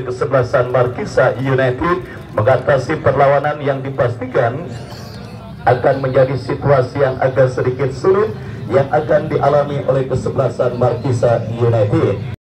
Kesebelasan Markisa United mengatasi perlawanan yang dipastikan akan menjadi situasi yang agak sedikit sulit yang akan dialami oleh kesebelasan Markisa United.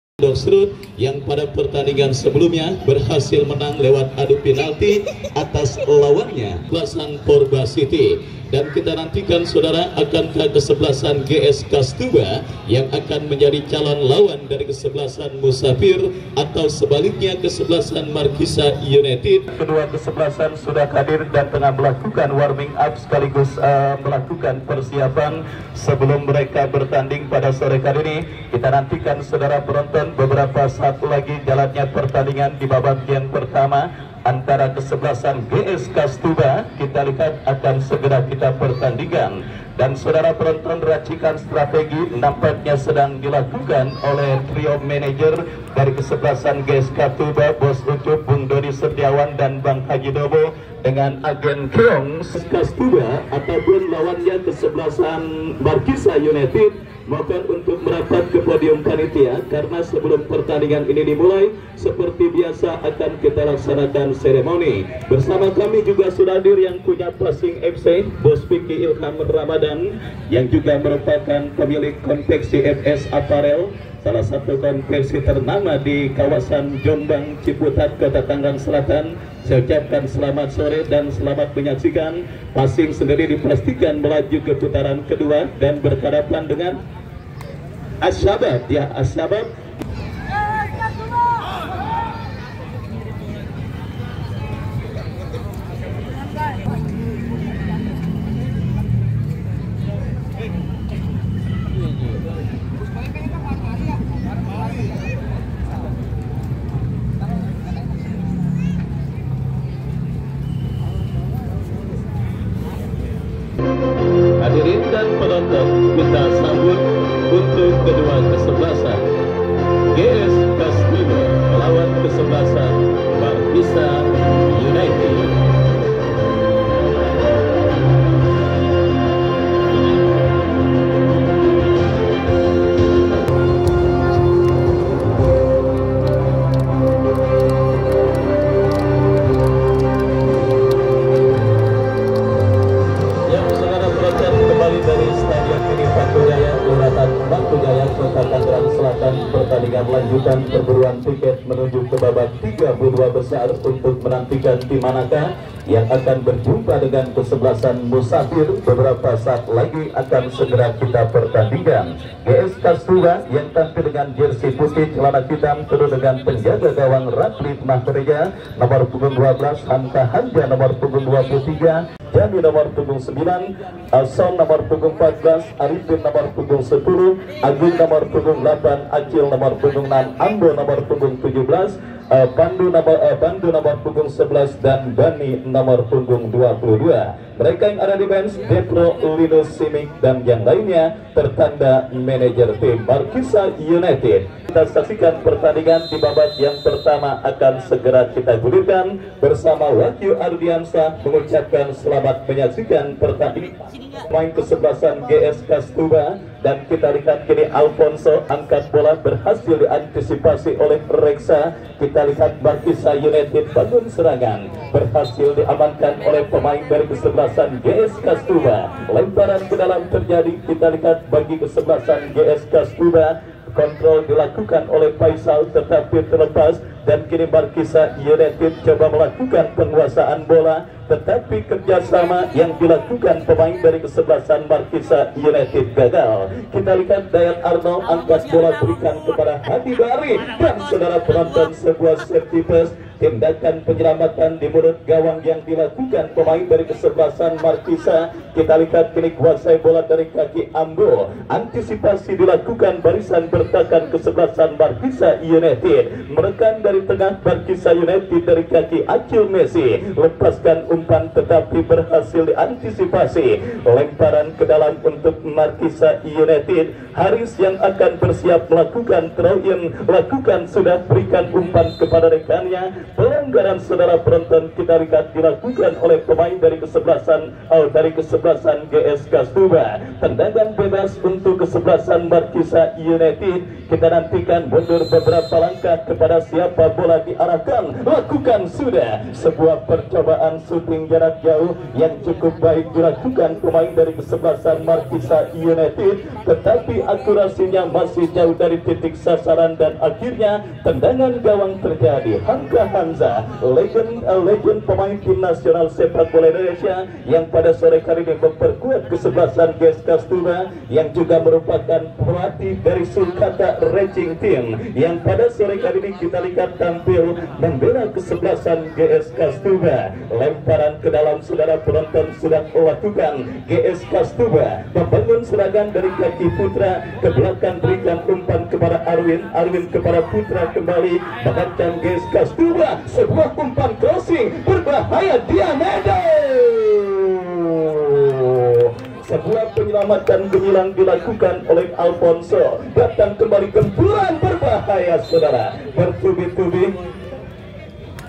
Yang pada pertandingan sebelumnya berhasil menang lewat adu penalti atas lawannya Kesebelasan Porba City. Dan kita nantikan saudara akankah kesebelasan GS Kastuba yang akan menjadi calon lawan dari kesebelasan Musafir atau sebaliknya kesebelasan Markisa United. Kedua kesebelasan sudah hadir dan tengah melakukan warming up sekaligus melakukan persiapan sebelum mereka bertanding pada sore kali ini. Kita nantikan saudara penonton beberapa saat lagi jalannya pertandingan di babak yang pertama antara kesebelasan GS Kastuba. Kita lihat akan segera kita pertandingan. Dan saudara penonton, racikan strategi nampaknya sedang dilakukan oleh trio manajer dari kesebelasan GS Kastuba, Bos Ucup, Bung Dodi Setiawan dan Bang Haji Dobo dengan agen Keong Kastuba ataupun lawannya kesebelasan Markisa United maupun untuk merapat ke podium panitia, karena sebelum pertandingan ini dimulai seperti biasa akan kita laksanakan seremoni. Bersama kami juga sudah hadir yang punya Passing FC, Bos Piki Ilham Ramadan, yang juga merupakan pemilik konveksi FS Apparel, salah satu konveksi ternama di kawasan Jombang, Ciputat, Kota Tangerang Selatan. Saya ucapkan selamat sore dan selamat menyaksikan. Passing sendiri dipastikan melaju ke putaran kedua dan berhadapan dengan Asyabab, ya Asyabab. Hadirin dan penonton, kita sambut untuk kedua kesebelasan GS Kastuba melawan kesebelasan Markisa United. Pertandingan lanjutan perburuan tiket menuju ke babak 32 besar untuk menantikan tim manakah yang akan berjumpa dengan kesebelasan Musafir. Beberapa saat lagi akan segera kita pertandingan. GS Kastuba yang tampil dengan jersey putih, celana hitam, tentu dengan penjaga gawang Radlif Mahreja, nomor punggung 12, Hanta Hanja nomor punggung 23, Jami nomor punggung 9, Alson nomor punggung 14, Arifin nomor punggung 10, Agung nomor punggung 8, Acil nomor punggung 6, Ambo nomor punggung 17, Pandu nomor punggung 11 dan Bani nomor punggung 22. Mereka yang ada di bench, Depro, Linus Simik dan yang lainnya tertanda manajer tim Markisa United. Kita saksikan pertandingan di babak yang pertama akan segera kita gulirkan bersama Wahyu Ardiansyah mengucapkan selamat menyaksikan pertandingan main kesebelasan GS Kastuba. Dan kita lihat kini Alfonso angkat bola berhasil diantisipasi oleh Reksa. Kita lihat Markisa United bangun serangan berhasil diamankan oleh pemain dari kesebelasan GS Kastuba. Lemparan ke dalam terjadi, kita lihat bagi kesebelasan GS Kastuba. Kontrol dilakukan oleh Faisal tetapi terlepas, dan kini Markisa United coba melakukan penguasaan bola tetapi kerjasama yang dilakukan pemain dari kesebelasan Markisa United gagal. Kita lihat Dayat Arnold angkat bola berikan kepada Hadi Bari, dan saudara penonton sebuah safety first, tindakan penyelamatan di mulut gawang yang dilakukan pemain dari kesebelasan Markisa. Kita lihat kini kuasai bola dari kaki Ambo, antisipasi dilakukan barisan bertahan kesebelasan Markisa United, menekan dari tengah Markisa United dari kaki Acil Messi, lepaskan umpan tetapi berhasil diantisipasi. Lemparan ke dalam untuk Markisa United. Haris yang akan bersiap melakukan throw-in, lakukan sudah berikan umpan kepada rekannya, pelanggaran saudara penonton kita lihat dilakukan oleh pemain dari kesebelasan GS Kastura. Tendangan bebas untuk kesebelasan Markisa United. Kita nantikan mundur beberapa langkah kepada siapa bola diarahkan. Lakukan sudah sebuah percobaan syuting jarak jauh yang cukup baik dilakukan pemain dari kesebelasan Markisa United, tetapi akurasinya masih jauh dari titik sasaran dan akhirnya tendangan gawang terjadi. Hamka Hamzah, legend pemain tim nasional sepak bola Indonesia yang pada sore kali ini memperkuat kesebelasan GS Kastura, yang juga merupakan pelatih dari Sulkata Racing Team, yang pada sore kali ini kita lihat tampil membela kesebelasan GS Kastura. Lemparan ke dalam saudara penonton sudah lakukan. GS Kastura membangun serangan dari kaki Putra ke belakang, berikan umpan kepada Arwin kepada Putra kembali, mengancam GS Kastura. Sebuah umpan crossing berbahaya, Diamedo. Sebuah penyelamatan gemilang dilakukan oleh Alfonso. Datang kembali gempuran berbahaya saudara.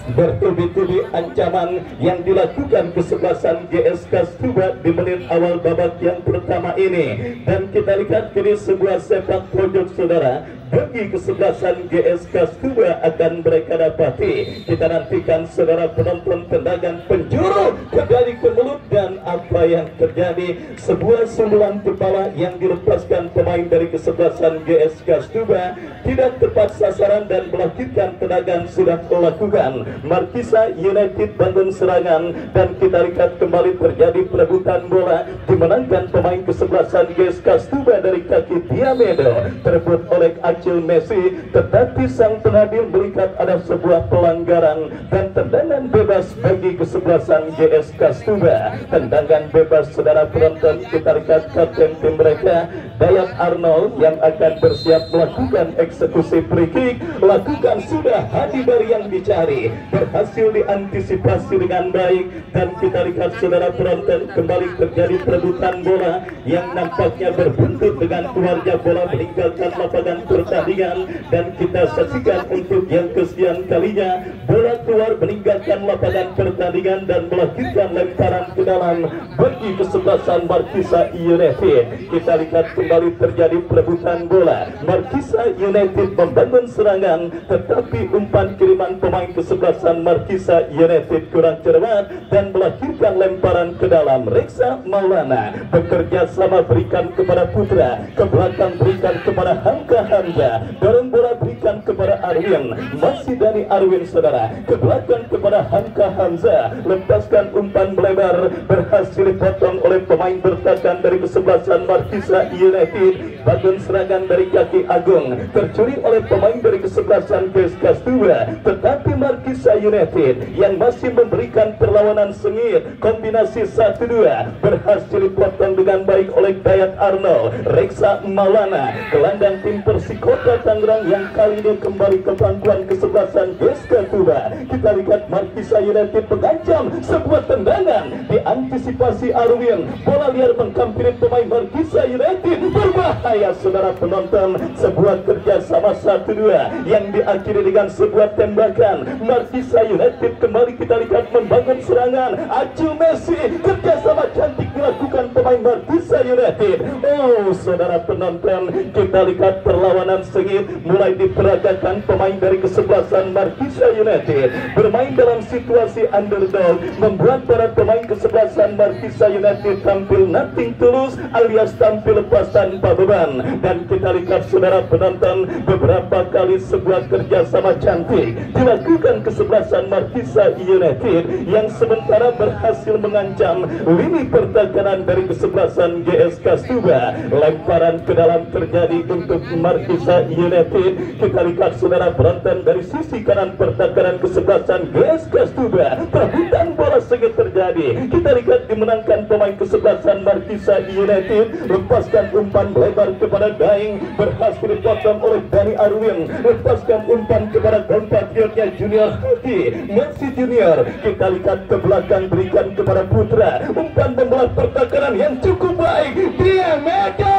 Bertubi-tubi ancaman yang dilakukan kesebelasan GS Kastura di menit awal babak yang pertama ini. Dan kita lihat kini sebuah sepak pojok saudara bagi kesebelasan GS Kastura akan mereka dapati. Kita nantikan saudara penonton, tendangan penjuru kembali ke mulut, dan apa yang terjadi, sebuah sundulan kepala yang dilepaskan pemain dari kesebelasan GS Kastura tidak tepat sasaran dan melahirkan tendangan sudah dilakukan. Markisa United bangun serangan dan kita lihat kembali terjadi perebutan bola, dimenangkan pemain kesebelasan GS Kastura dari kaki Diamedo, terebut oleh Acil Messi, tetapi sang pengadil melihat ada sebuah pelanggaran dan tendangan bebas bagi kesebelasan GS Kastura. Tendangan bebas saudara penonton, kita lihat kapten tim mereka Dayat Arnold yang akan bersiap melakukan eksekusi free kick. Lakukan sudah, Hadi dari yang dicari berhasil diantisipasi dengan baik, dan kita lihat saudara penonton kembali terjadi perebutan bola yang nampaknya berbuntut dengan keluarga bola meninggalkan lapangan pertandingan. Dan kita saksikan untuk yang kesekian kalinya bola keluar meninggalkan lapangan pertandingan dan melahirkan lemparan ke dalam bagi kesebelasan Markisa United. Kita lihat kembali terjadi perebutan bola. Markisa United membangun serangan, tetapi umpan kiriman pemain kesebelasan Markisa United kurang cermat dan melahirkan lemparan ke dalam. Reksa Maulana bekerja sama, berikan kepada Putra, ke belakang berikan kepada Hamka Hamzah, dorong bola berikan kepada Arwin, masih dari Arwin saudara, ke belakang kepada Hamka Hamzah, lepaskan umpan melebar, berhasil dipotong oleh pemain bertahan dari kesebelasan Markisa United. Bangun serangan dari kaki Agung tercuri oleh pemain dari kesebelasan GS Kastura, tetapi Markisa United yang masih memberikan perlawanan sengit, kombinasi 1-2 berhasil dipotong dengan baik oleh Dayat Arnold. Reksa Maulana, gelandang tim Persikota Tangerang yang kali ini kembali ke pangkuan kesebelasan GS Kastura. Kita lihat Markisa United mengancam sebuah tendangan, diantisipasi Arwin, bola liar menghampiri pemain Markisa United, berbahaya saudara penonton. Sebuah kerjasama 1-2 yang diakhiri dengan sebuah tembakan. Markisa United kembali kita lihat membangun serangan. Acil Messi, kerjasama cantik dilakukan pemain Markisa United. Oh saudara penonton, kita lihat perlawanan sengit mulai diperagakan pemain dari kesebelasan Markisa United, bermain dalam situasi underdog, membuat para pemain kesebelasan Markisa United tampil nothing tulus alias tampil lepas tanpa beban. Dan kita lihat saudara penonton, beberapa kali sebuah kerjasama cantik dilakukan kesebelasan Markisa United yang sementara berhasil mengancam lini pertahanan dari kesebelasan GS Kastura. Lemparan ke dalam terjadi untuk Markisa United. Kita lihat saudara penonton dari sisi kanan pertahanan kesebelasan GS Kastura, perebutan bola sengit terjadi. Kita lihat dimenangkan pemain kesebelasan Markisa United, lepaskan umpan lebar kepada Daeng, berhasil dipotong oleh Dani Arwin, lepaskan umpan kepada kompatriotnya Junior Hadi, masih Junior. Kita lihat ke belakang, berikan kepada Putra, umpan membelah pertahanan yang cukup baik. Diamedo.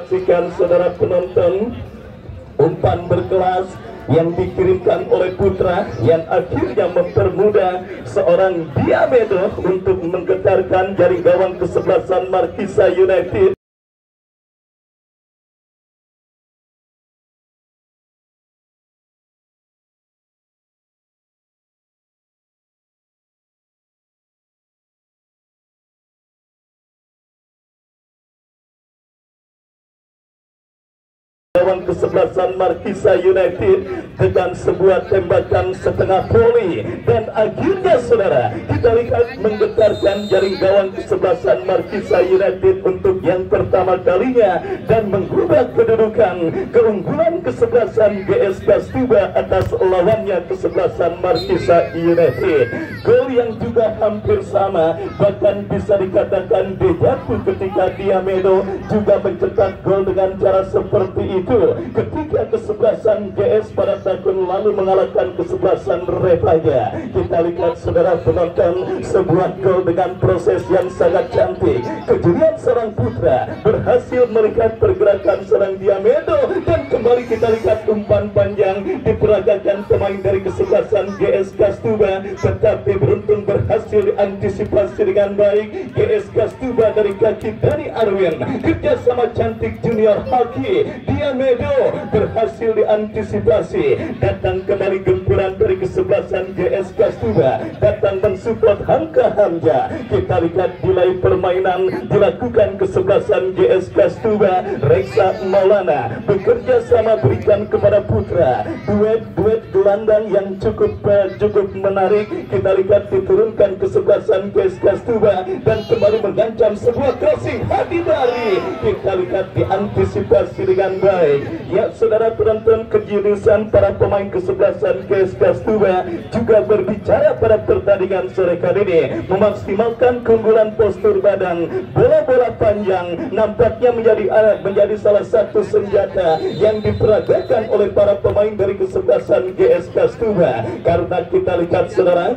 saksikan saudara penonton, umpan berkelas yang dikirimkan oleh putra yang akhirnya mempermudah seorang Diamedo untuk menggetarkan jaring gawang kesebelasan Markisa United. Gawang kesebelasan Markisa United dengan sebuah tembakan setengah voli, dan akhirnya saudara kita lihat menggetarkan jaring gawang kesebelasan Markisa United untuk yang pertama kalinya dan mengubah kedudukan keunggulan kesebelasan GS Kastuba atas lawannya kesebelasan Markisa United. Gol yang juga hampir sama, bahkan bisa dikatakan dejavu ketika Diamedo juga mencetak gol dengan cara seperti itu ketika kesebelasan GS pada tahun lalu mengalahkan kesebelasan Repaja. Kita lihat saudara penonton, sebuah gol dengan proses yang sangat cantik. Kejelian seorang putra berhasil melihat pergerakan seorang Diamedo, dan kembali kita lihat umpan panjang diperagakan pemain dari kesebelasan GS Kastuba, tetapi beruntung berhasil diantisipasi dengan baik GS Kastuba dari kaki Dani Arwin. Kerjasama cantik junior Haki Diamedo berhasil diantisipasi. Datang kembali gempuran dari kesebelasan GS Kastuba, datang mensupport Hamka Hamja. Kita lihat mulai permainan dilakukan kesebelasan GS Kastuba. Reksa Maulana bekerja sama berikan kepada putra duet gelandang yang cukup menarik. Kita lihat diturunkan kesebelasan GS Kastuba dan kembali mengancam sebuah crossing Hadi Bari. Kita lihat diantisipasi dengan baik. Ya saudara penonton, kejeniusan para pemain kesebelasan GS Kastuba juga berbicara pada pertandingan sore kali ini, memaksimalkan keunggulan postur badan. Bola-bola panjang nampaknya menjadi salah satu senjata yang diperagakan oleh para pemain dari kesebelasan GS Kastuba, karena kita lihat saudara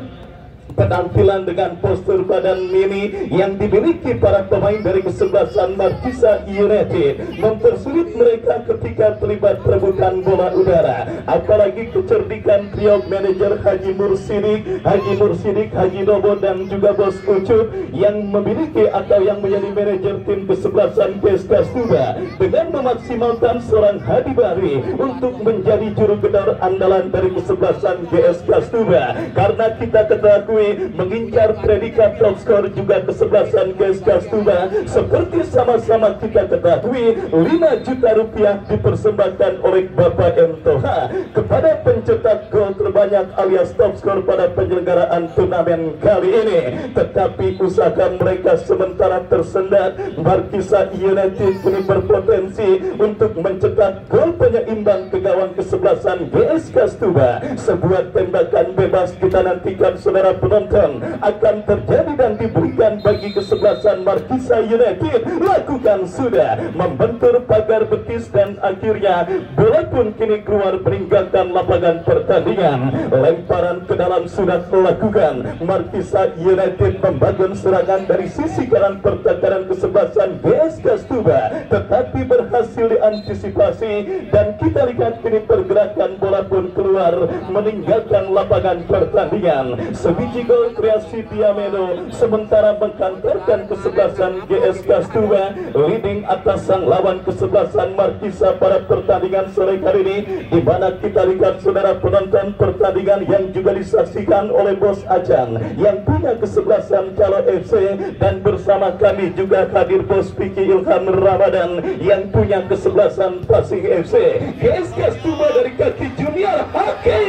penampilan dengan postur badan mini yang dimiliki para pemain dari kesebelasan Markisa United mempersulit mereka ketika terlibat perebutan bola udara. Apalagi kecerdikan trio manajer Haji Mursidik, Haji Dobo dan juga Bos Ucup yang memiliki atau yang menjadi manajer tim kesebelasan GS Kastuba dengan memaksimalkan seorang Hadi Bari untuk menjadi juru gedor andalan dari kesebelasan GS Kastuba, karena kita ketahui mengincar predikat top skor juga kesebelasan GS Kastuba. Seperti sama-sama kita ketahui, 5 juta rupiah dipersembahkan oleh Bapak M. Toha kepada pencetak gol terbanyak alias top skor pada penyelenggaraan turnamen kali ini. Tetapi usaha mereka sementara tersendat. Markisa United kini berpotensi untuk mencetak gol penyeimbang ke gawang kesebelasan GS Kastuba. Sebuah tembakan bebas kita nantikan saudara penonton akan terjadi dan diberikan bagi kesebelasan Markisa United. Lakukan sudah membentur pagar betis dan akhirnya bola pun kini keluar meninggalkan lapangan pertandingan. Lemparan ke dalam sudah dilakukan. Markisa United membangun serangan dari sisi kanan pertahanan kesebelasan GS Kastuba, tetapi berhasil diantisipasi dan kita lihat kini pergerakan bola pun keluar meninggalkan lapangan pertandingan. Sebiji gol kreasi Diamedo sementara mengkantorkan kesebelasan GS Kastuba leading atas sang lawan kesebelasan Markisa pada pertandingan sore kali ini, di mana kita lihat saudara penonton pertandingan yang juga disaksikan oleh Bos Ajang yang punya kesebelasan Calo FC, dan bersama kami juga hadir Bos Piki Ilham Ramadan yang punya kesebelasan Pasing FC. GS Kastuba dari kaki junior Haki.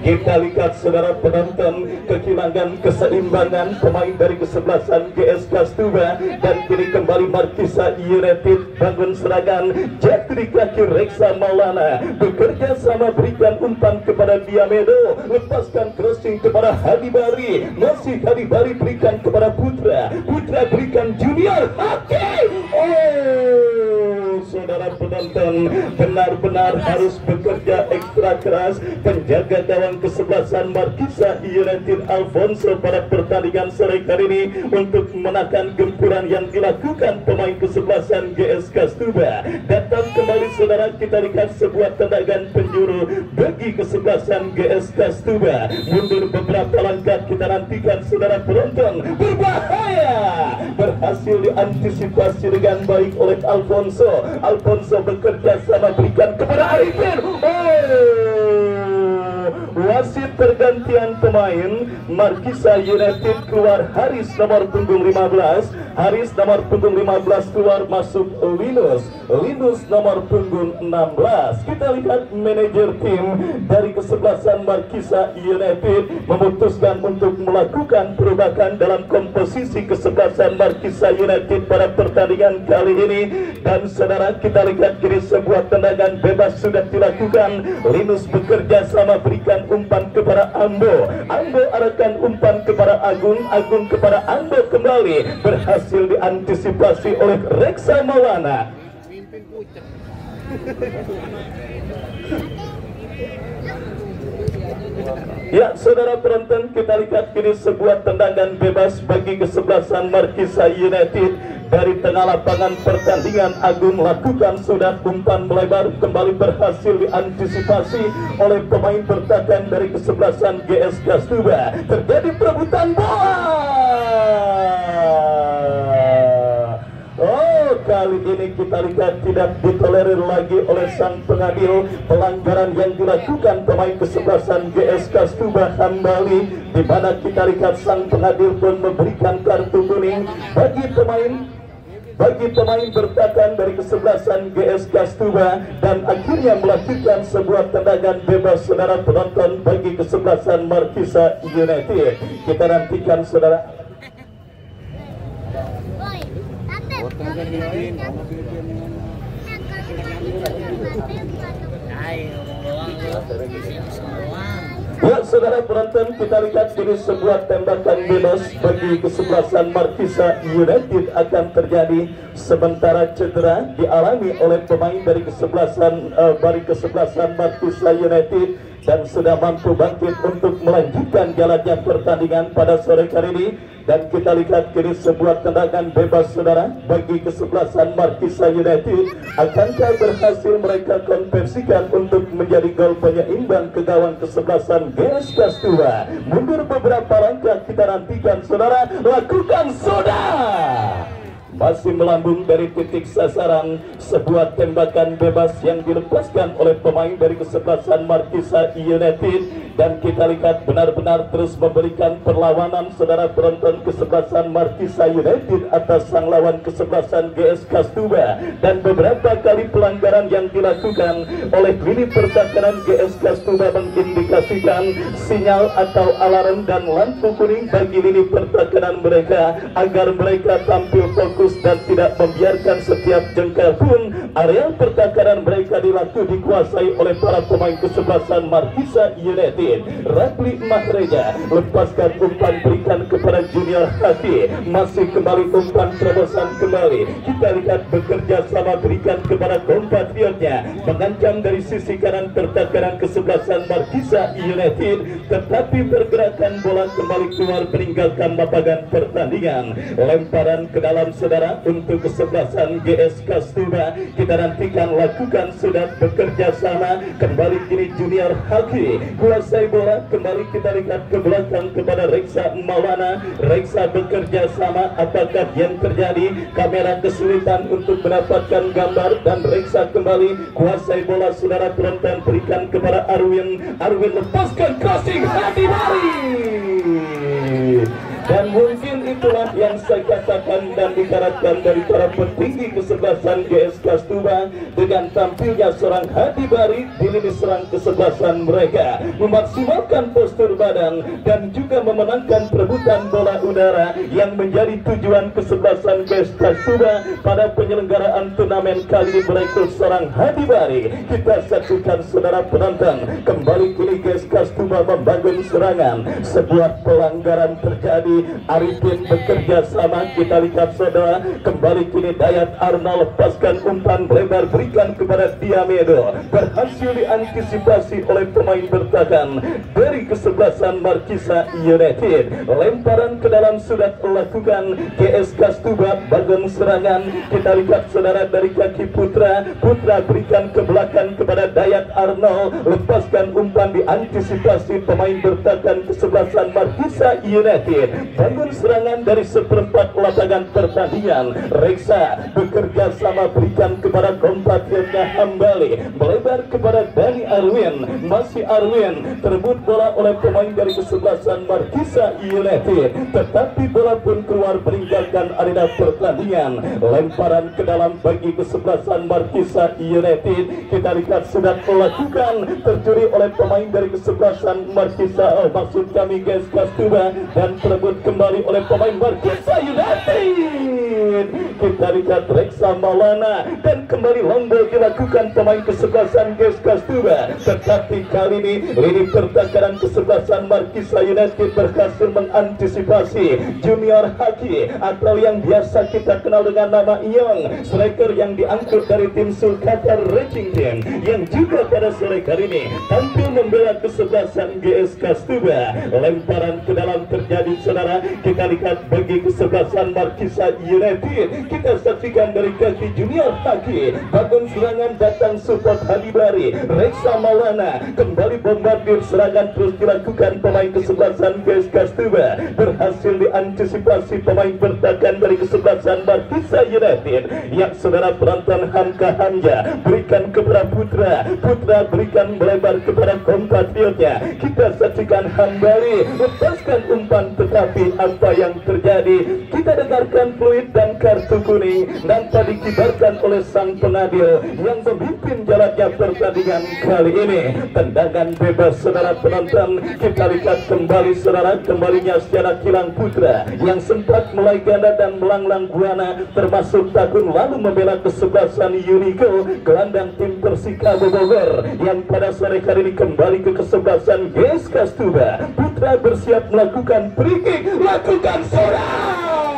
Kita lihat saudara penonton kehilangan keseimbangan pemain dari kesebelasan GS Kastuba, dan kini kembali Markisa United bangun serangan. Jatuh di kaki Reksa Maulana bekerja sama berikan umpan kepada Diamedo, lepaskan crossing kepada Hadi Bari, masih Hadi Bari berikan kepada Putra berikan junior Haki. saudara penonton benar-benar harus bekerja ekstra keras. Penjaga gawang kesebelasan Markisa United Alfonso pada pertandingan sore kali ini untuk menahan gempuran yang dilakukan pemain kesebelasan GS Kastuba. Datang kembali saudara, kita lihat sebuah tendangan penjuru bagi kesebelasan GS Kastuba. Mundur beberapa langkah, kita nantikan saudara penonton. Berbahaya, berhasil diantisipasi dengan baik oleh Alfonso. Alfonso bekerja sama, berikan kepada Arifin. Wasit pergantian pemain. Markisa United keluar Haris nomor punggung 15, Haris nomor punggung 15 keluar, masuk Linus nomor punggung 16. Kita lihat manajer tim dari kesebelasan Markisa United memutuskan untuk melakukan perubahan dalam komposisi kesebelasan Markisa United pada pertandingan kali ini. Dan saudara, kita lihat kini sebuah tendangan bebas sudah dilakukan. Linus bekerja sama, berikan umpan kepada Ambo. Ambo arahkan umpan kepada Agung. Agung kepada Ambo kembali. Berhasil diantisipasi oleh Reksa Maulana. Ya, saudara penonton, kita lihat kini sebuah tendangan bebas bagi kesebelasan Markisa United. Dari tengah lapangan pertandingan, Agung lakukan sudah umpan melebar, kembali berhasil diantisipasi oleh pemain bertahan dari kesebelasan GS Kastuba. Terjadi perebutan bola. Kali ini kita lihat tidak ditolerir lagi oleh sang pengadil pelanggaran yang dilakukan pemain kesebelasan GS Kastuba Hambali, di mana kita lihat sang pengadil pun memberikan kartu kuning bagi pemain bertahan dari kesebelasan GS Kastuba, dan akhirnya melakukan sebuah tendangan bebas saudara penonton bagi kesebelasan Markisa United. Kita nantikan saudara. Ya, saudara penonton, kita lihat ini sebuah tembakan bebas bagi kesebelasan Markisa United akan terjadi, sementara cedera dialami oleh pemain dari kesebelasan Markisa United dan sudah mampu bangkit untuk melanjutkan jalannya pertandingan pada sore kali ini. Dan kita lihat kini sebuah tendangan bebas saudara bagi kesebelasan Markisa United. Akankah berhasil mereka konversikan untuk menjadi gol penyeimbang ke gawang kesebelasan GS Kastuba? Mundur beberapa langkah, kita nantikan saudara. Lakukan sudah. Masih melambung dari titik sasaran, sebuah tembakan bebas yang dilepaskan oleh pemain dari kesebelasan Markisa United. Dan kita lihat benar-benar terus memberikan perlawanan saudara penonton kesebelasan Markisa United atas sang lawan kesebelasan GS Kastuba. Dan beberapa kali pelanggaran yang dilakukan oleh lini pertahanan GS Kastuba mengindikasikan sinyal atau alarm dan lampu kuning bagi lini pertahanan mereka agar mereka tampil fokus dan tidak membiarkan setiap jengkal pun area pertahanan mereka dikuasai oleh para pemain kesebelasan Markisa United. Rapli Mahreja lepaskan umpan, berikan kepada Junior Haki, masih kembali umpan terobosan kembali. Kita lihat bekerja sama, berikan kepada kompatriotnya, mengancam dari sisi kanan pertahanan kesebelasan Markisa United, tetapi pergerakan bola kembali keluar meninggalkan lapangan pertandingan. Lemparan ke dalam saudara untuk kesebelasan GS Kastuba. Kita nantikan lakukan sudah bekerja sama, kembali kini Junior Haki kuasai bola, kembali kita lihat ke belakang kepada Reksa Maulana. Reksa bekerja sama, apakah yang terjadi? Kamera kesulitan untuk mendapatkan gambar dan Reksa kembali kuasai bola saudara penonton, berikan kepada Arwin. Arwin lepaskan crossing, hati lari. Dan mungkin itulah yang saya katakan dan diharapkan dari para petinggi kesebelasan GS Kastuba dengan tampilnya seorang Hadi Bari di lini serang kesebelasan mereka, memaksimalkan postur badan dan juga memenangkan perebutan bola udara yang menjadi tujuan kesebelasan GS Kastuba pada penyelenggaraan turnamen kali ini berikut seorang Hadi Bari. Kita saksikan saudara penonton, kembali kini GS Kastuba membangun serangan, sebuah pelanggaran terjadi. Arifin saling bekerja sama. Kita lihat saudara, kembali kini Dayat Arnold lepaskan umpan lebar, berikan kepada Diamedo, berhasil diantisipasi oleh pemain bertahan dari kesebelasan Markisa United. Lemparan ke dalam sudah dilakukan GS Kastuba. Bangun serangan, kita lihat saudara dari kaki Putra berikan ke belakang kepada Dayat Arnold, lepaskan umpan, diantisipasi pemain bertahan kesebelasan Markisa United. Bangun serangan dari seperempat lapangan pertandingan. Reksa bekerja sama, berikan kepada kompatriotnya Hambali, melebar kepada Dani Arwin. Masih Arwin, terebut bola oleh pemain dari kesebelasan Markisa United, tetapi bola pun keluar meninggalkan arena pertandingan. Lemparan ke dalam bagi kesebelasan Markisa United. Kita lihat sudah dilakukan, tercuri oleh pemain dari kesebelasan Markisa, maksud kami GS Kastuba, dan terebut kembali oleh pemain Markisa United. Kita lihat Reksa Maulana, dan kembali lomba dilakukan pemain kesebelasan GS Kastuba, tetapi kali ini lini pertahanan kesebelasan Markisa United berhasil mengantisipasi Junior Haki, atau yang biasa kita kenal dengan nama Iyong, striker yang diangkut dari tim Sulkata Racing Team, yang juga pada sore hari ini tampil membela kesebelasan GS Kastuba. Lemparan ke dalam terjadi saudara, kita lihat bagi kesebelasan Markisa United. Kita saksikan dari kaki Junior Haki, bangun serangan datang support Habibari. Reksa Maulana kembali bombardir serangan terus dilakukan pemain kesebelasan GS Kastuba, berhasil diantisipasi pemain bertahan dari kesebelasan Markisa United. Yang saudara penonton, Hamka Hamja berikan kepada Putra berikan melebar kepada kompatriotnya. Kita saksikan Hambali lepaskan umpan, tetapi apa yang terjadi? Kita dengarkan fluid dan kartu kuning nampak dikibarkan oleh sang pengadil yang memimpin jalannya pertandingan kali ini. Tendangan bebas saudara penonton. Kita lihat kembali saudara, kembalinya secara kilang Putra yang sempat mulai ganda dan melanglang buana, termasuk tahun lalu membela kesebelasan Unico, gelandang tim Persikabo Bogor, yang pada sore hari ini kembali ke kesebelasan GS Kastuba. Putra bersiap melakukan free kick, lakukan serang.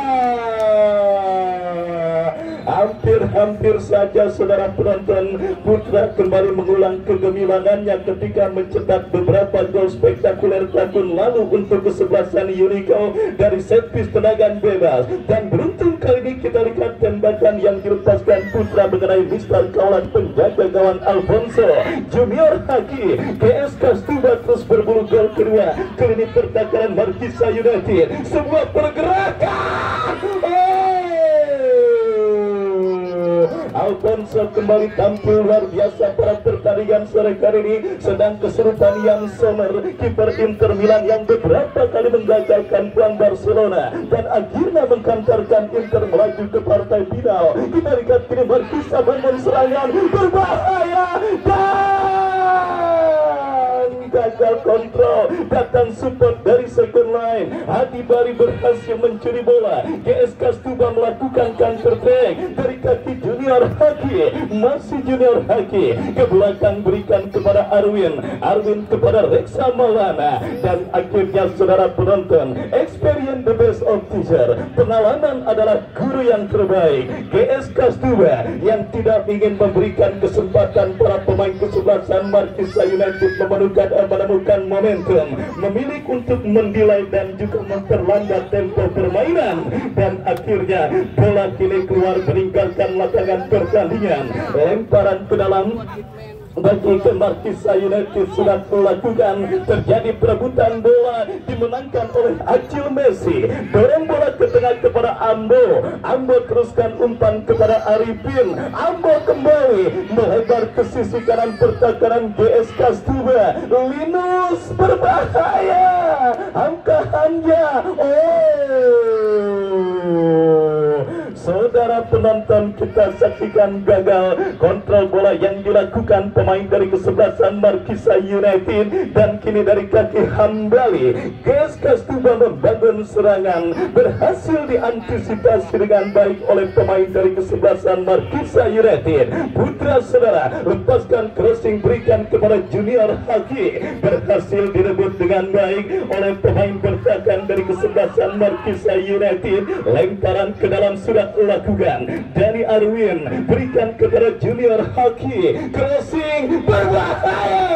Hampir saja saudara penonton, Putra kembali mengulang kegemilangannya ketika mencetak beberapa gol spektakuler tahun lalu untuk kesebelasan Unico dari set piece tendangan bebas. Dan beruntung kali ini kita lihat tembakan yang dilepaskan Putra mengenai Mister kawan penjaga gawang Alfonso Junior Haki. GS Kastuba terus berburu gol kedua ke lini pertahanan Markisa United. Sebuah pergerakan, Alfonso kembali tampil luar biasa pada pertandingan sore hari ini. Sedang kesurupan Jan Sommer, kiper Inter Milan yang beberapa kali menggagalkan peluang Barcelona dan akhirnya mengkantarkan Inter melaju ke partai final. Kita lihat kini Markisa bangun serangan berbahaya dan gagal kontrol. Datang support dari second line, Hadi Bari berhasil mencuri bola. GS Kastuba melakukan counter attack dari kaki Junior Haki. Masih Junior Haki ke belakang, berikan kepada Arwin kepada Reksa Maulana. Dan akhirnya saudara penonton, experience the best of teacher, pengalaman adalah guru yang terbaik. GS Kastuba yang tidak ingin memberikan kesempatan para pemain kesebelasan Markisa United menemukan momentum, memilih untuk mendelay dan juga memperlambat tempo permainan, dan akhirnya bola kini keluar meninggalkan lapangan pertandingan. Lemparan ke dalam bagi ke Markisa United sudah dilakukan, terjadi perebutan bola, dimenangkan oleh Acil Messi. Dorong bola ke tengah kepada Ambo teruskan umpan kepada Arifin. Ambo kembali melebar ke sisi kanan pertahanan GS Kastuba. Linus berbahaya, Hamka Hanja. Saudara penonton kita saksikan gagal kontrol bola yang dilakukan pemain dari kesebelasan Markisa United, dan kini dari kaki Hambali GS Kastuba membangun serangan berhasil diantisipasi dengan baik oleh pemain dari kesebelasan Markisa United. Putra saudara lepaskan crossing berikan kepada Junior Haki, berhasil direbut dengan baik oleh pemain bertahan dari kesebelasan Markisa United. Lemparan ke dalam sudah lakukan Dani Arwin, berikan kepada Junior Haki, crossing berbahaya.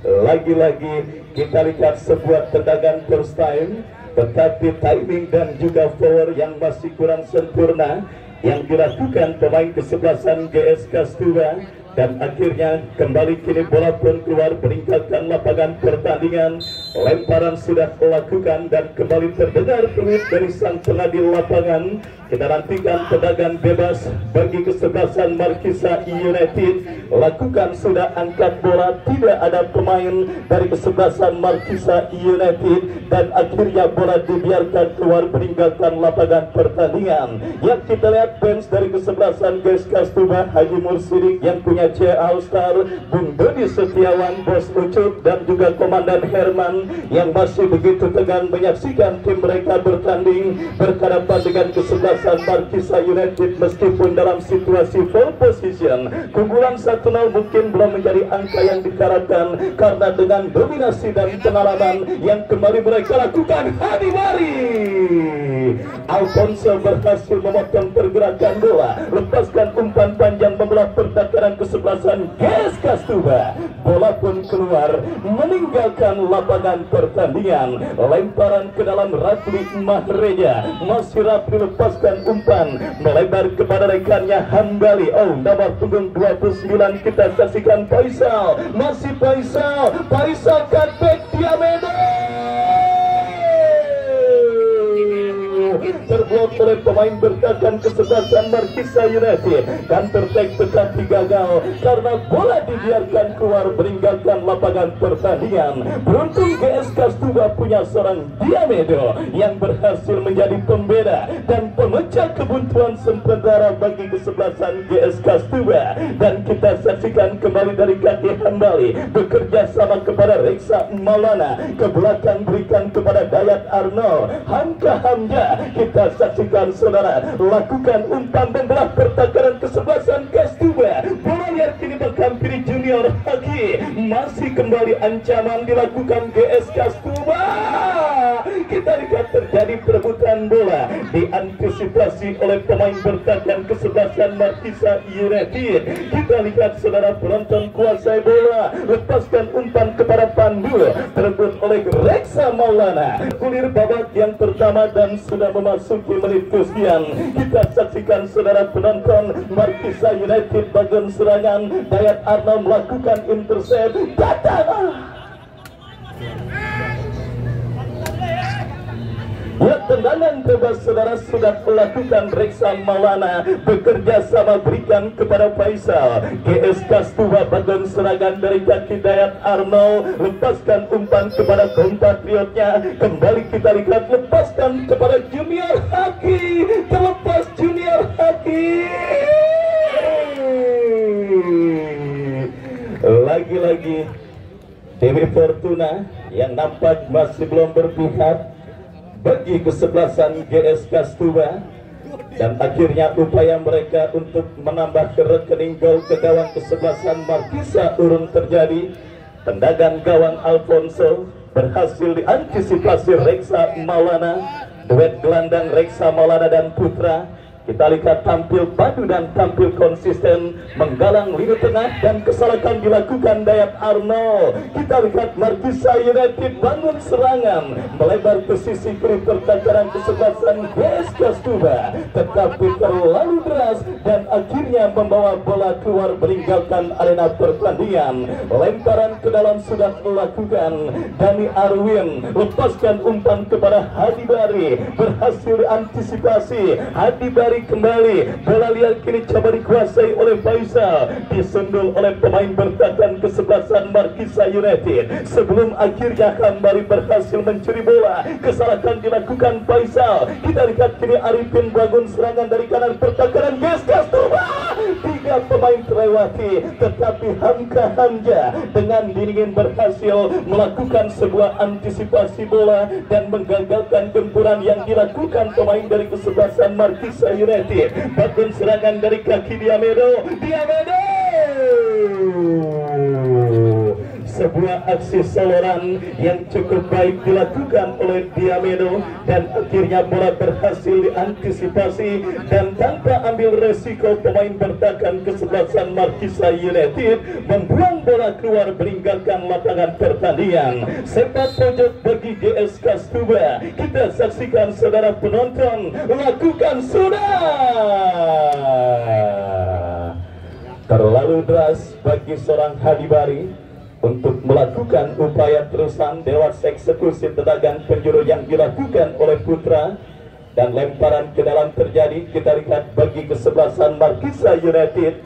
Lagi-lagi kita lihat sebuah tendangan first time, tetapi timing dan juga power yang masih kurang sempurna yang dilakukan pemain kesebelasan GS Kastuba, dan akhirnya kembali kini bola pun keluar meninggalkan lapangan pertandingan. Lemparan sudah dilakukan dan kembali terdengar peluit dari sang pengadil lapangan. Kita nantikan tendangan bebas bagi kesebelasan Markisa United. Lakukan sudah angkat bola, tidak ada pemain dari kesebelasan Markisa United, dan akhirnya bola dibiarkan keluar meninggalkan lapangan pertandingan. Yang kita lihat bench dari kesebelasan GS Kastuba, Haji Mursidik yang punya C All Star, Bung Dodi Setiawan, Bos Ucup, dan juga Komandan Herman yang masih begitu tegang menyaksikan tim mereka bertanding berhadapan dengan kesebelasan Markisa United. Meskipun dalam situasi full position, keunggulan 1-0 mungkin belum menjadi angka yang diharapkan, karena dengan dominasi dan pengalaman yang kembali mereka lakukan, Hadi Bari Alfonso berhasil memotong pergerakan bola, lepaskan umpan panjang membelah pertahanan kesebelasan GS Kastuba. Bola pun keluar meninggalkan lapangan pertandingan. Lemparan ke dalam Rafli Mahreja, masih Rafli lepaskan umpan melebar kepada rekannya Hambali. Oh, nomor punggung 29 kita saksikan Faisal, masih Faisal cutback Diamedo, terblok oleh pemain bertahan kesebelasan Markisa United. Counter attack tetapi gagal karena bola dibiarkan keluar meninggalkan lapangan pertandingan. Beruntung GS Kastuba punya seorang Diamedo yang berhasil menjadi pembeda dan pemecah kebuntuan sementara bagi kesebelasan GS Kastuba. Dan kita saksikan kembali dari kaki Hambali, bekerja sama kepada Reksa Maulana, ke belakang berikan kepada Dayat Arnold, Hamka Hamja. Kita saksikan saudara lakukan umpan membelah pertahanan kesebelasan Kastuba. Bola liar kini menghampiri Junior Haki, masih kembali ancaman dilakukan GS Kastuba. Kita lihat terjadi perebutan bola, diantisipasi oleh pemain bertahan kesebelasan Markisa United. Kita lihat saudara penonton kuasai bola, lepaskan umpan kepada Pandu, terebut oleh Reksa Maulana. Kulir babak yang pertama dan sudah memasuki menit kesekian. Kita saksikan saudara penonton Markisa United bagian serangan. Dayat Arnold melakukan intercept, datang. Ya, tendangan bebas saudara sudah melakukan Reksa Maulana, bekerja sama berikan kepada Faisal. GS Kastuba bagian serangan dari kaki Dayat Arnold, lepaskan umpan kepada kompatriotnya. Kembali kita lihat, lepaskan kepada Junior Haki, terlepas Junior Haki. Lagi-lagi Dewi Fortuna yang nampak masih belum berpihak bagi kesebelasan GS Kastuba, dan akhirnya upaya mereka untuk menambah rekening gol ke gawang kesebelasan Markisa urung terjadi. Tendangan gawang Alfonso berhasil diantisipasi Reksa Maulana. Duet gelandang Reksa Maulana dan Putra, kita lihat tampil padu dan tampil konsisten menggalang lini tengah, dan kesalahan dilakukan Dayat Arnold. Kita lihat Markisa United bangun serangan melebar ke sisi kiri pertahanan kesebelasan GS Kastuba, tetapi terlalu deras dan akhirnya membawa bola keluar meninggalkan arena pertandingan. Lemparan ke dalam sudah dilakukan Dani Arwin, lepaskan umpan kepada Hadi Bari, berhasil diantisipasi Hadi Bari Diamini kembali, bola liar kini coba dikuasai oleh Faisal, disundul oleh pemain bertahan kesebelasan Markisa United. Sebelum akhirnya kembali berhasil mencuri bola, kesalahan dilakukan Faisal. Kita lihat kini Arifin bangun serangan dari kanan pertahanan GS Kastura. 3 pemain terlewati, tetapi Hamka dengan dingin berhasil melakukan sebuah antisipasi bola dan menggagalkan gempuran yang dilakukan pemain dari kesebelasan Markisa United. Bangun serangan dari kaki Diamedo. Sebuah aksi soloran yang cukup baik dilakukan oleh Diamedo dan akhirnya bola berhasil diantisipasi dan tanpa ambil resiko pemain bertahan kesebelasan Markisa United membuang bola keluar meninggalkan lapangan pertandingan. Sepak pojok bagi GS Kastura. Kita saksikan saudara penonton, lakukan sudah. Terlalu deras bagi seorang Hadibari untuk melakukan upaya terusan dewas eksekusi tendangan penjuru yang dilakukan oleh Putra, dan lemparan ke dalam terjadi. Kita lihat bagi kesebelasan Markisa United,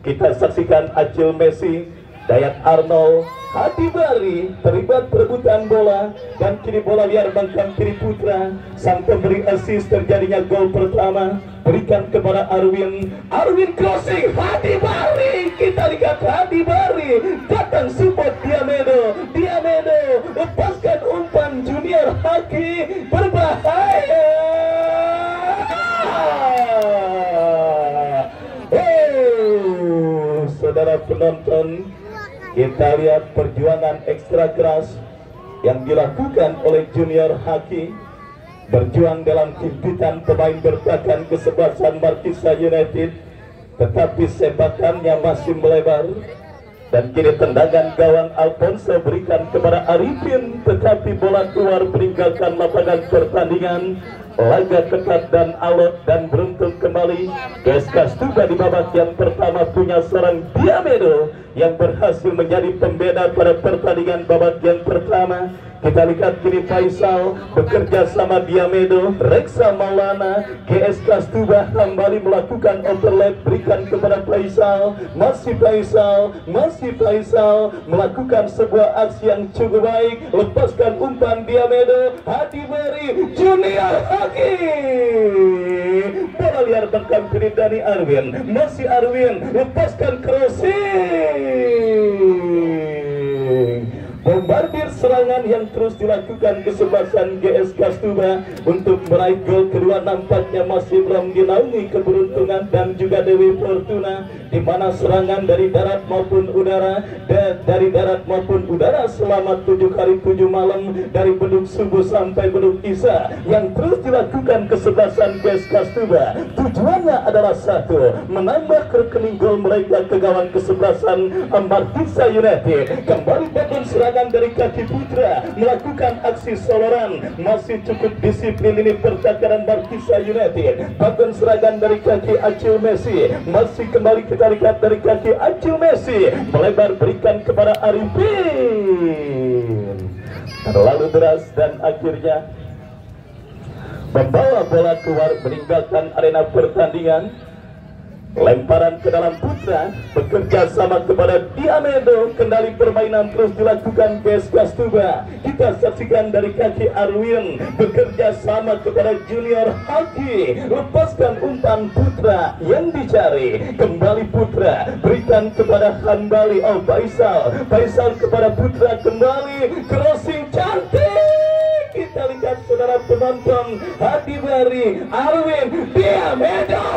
kita saksikan Acil Messi, Dayat Arnold, Hadibari terlibat perebutan bola dan kini bola liar bangkang kiri Putra. Sang pemberi assist terjadinya gol pertama berikan kepada Arwin crossing Hadibari. Kita lihat Hadibari datang support Diamedo lepaskan umpan Junior Haki, berbahaya. Saudara penonton, kita lihat perjuangan ekstra keras yang dilakukan oleh Junior Haki, berjuang dalam himpitan pemain bertahan kesebelasan Markisa United, tetapi sepakannya masih melebar. Dan kini tendangan gawang Alfonso berikan kepada Arifin, tetapi bola keluar meninggalkan lapangan pertandingan. Laga ketat dan alot dan beruntung kembali. GS Kastura di babak yang pertama punya seorang Diamedo yang berhasil menjadi pembeda pada pertandingan babak yang pertama. Kita lihat kini Faisal bekerja sama Diamedo, Reksa Maulana. GS Kastura kembali melakukan overlap, berikan kepada Faisal, masih Faisal melakukan sebuah aksi yang cukup baik, lepaskan umpan Diamedo, Hadibari, Junior Haki, bola liar bangkang kiri dari Arwin, masih Arwin, lepaskan crossing. Bombardir serangan yang terus dilakukan kesebelasan GS Kastura untuk meraih gol kedua nampaknya masih belum dinaungi keberuntungan dan juga Dewi Fortuna, di mana serangan dari darat maupun udara selama 7 hari 7 malam dari beduk subuh sampai beduk isya yang terus dilakukan kesebelasan GS Kastura. Tujuannya adalah satu, menambah rekening gol mereka ke gawang kesebelasan Markisa United. Kembali bangun serangan dari kaki Putra, melakukan aksi soloran, masih cukup disiplin ini pertahanan Markisa United. Bangun serangan dari kaki Acil Messi, masih kembali kita lihat dari kaki Acil Messi, melebar berikan kepada Arifin, terlalu deras dan akhirnya membawa bola keluar meninggalkan arena pertandingan. Lemparan ke dalam Putra, bekerja sama kepada Diamedo, kendali permainan terus dilakukan GS Kastura. Kita saksikan dari kaki Arwin, bekerja sama kepada Junior Haki, lepaskan umpan Putra yang dicari, kembali Putra, berikan kepada Hanbali, Faisal kepada Putra, kembali, crossing cantik. Kita lihat saudara penonton, Hadibari, Arwin, Diamedo.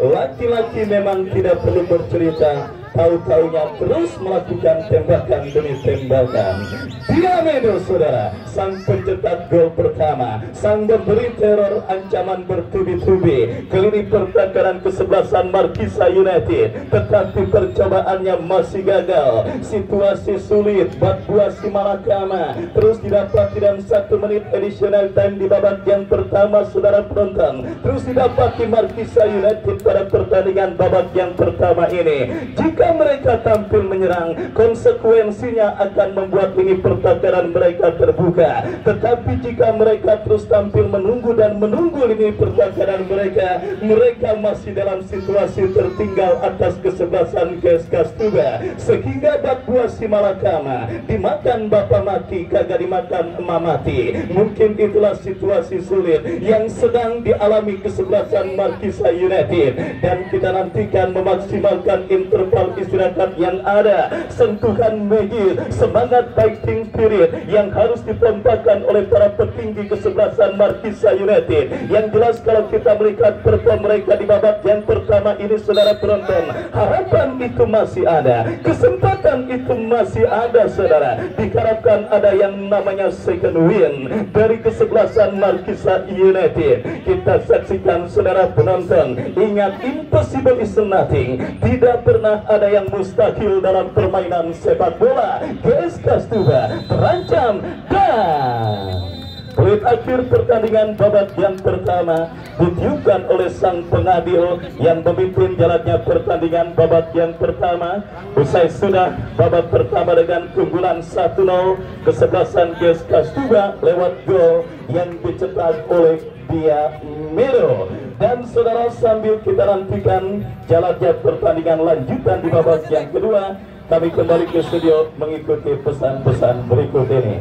Laki-laki memang tidak perlu bercerita, tahu-taunya terus melakukan tembakan demi tembakan. Diamedo saudara, sang pencetak gol pertama, sang memberi teror ancaman bertubi-tubi ke lini pertahanan kesebelasan Markisa United, tetapi percobaannya masih gagal. Situasi sulit buat Buasi Malakama terus didapati dalam 1 menit additional time di babak yang pertama saudara penonton, terus didapati Markisa United pada pertandingan babak yang pertama ini. Jika jika mereka tampil menyerang, konsekuensinya akan membuat lini pertahanan mereka terbuka. Tetapi jika mereka terus tampil menunggu dan menunggu lini pertahanan mereka masih dalam situasi tertinggal atas kesebelasan KS Kastuba, sehingga bak buah si Malakama dimakan bapak mati kagak dimakan emak mati. Mungkin itulah situasi sulit yang sedang dialami kesebelasan Markisa United, dan kita nantikan memaksimalkan interval istirahat yang ada, sentuhan magis, semangat fighting spirit yang harus dipompakan oleh para petinggi kesebelasan Markisa United. Yang jelas kalau kita melihat perform mereka di babak yang pertama ini, saudara penonton, harapan itu masih ada, kesempatan itu masih ada, saudara. Diharapkan ada yang namanya second win dari kesebelasan Markisa United. Kita saksikan, saudara penonton. Ingat, impossible is nothing. Tidak pernah ada yang mustahil dalam permainan sepak bola. KS Kastuba terancam dan peluit akhir pertandingan babak yang pertama ditiupkan oleh sang pengadil yang memimpin jalannya pertandingan babak yang pertama. Usai sudah babak pertama dengan keunggulan 1-0, kesebelasan KS Kastuba lewat gol yang dicetak oleh Dia Mero. Dan saudara, sambil kita nantikan jalannya pertandingan lanjutan di babak yang kedua, kami kembali ke studio mengikuti pesan-pesan berikut ini.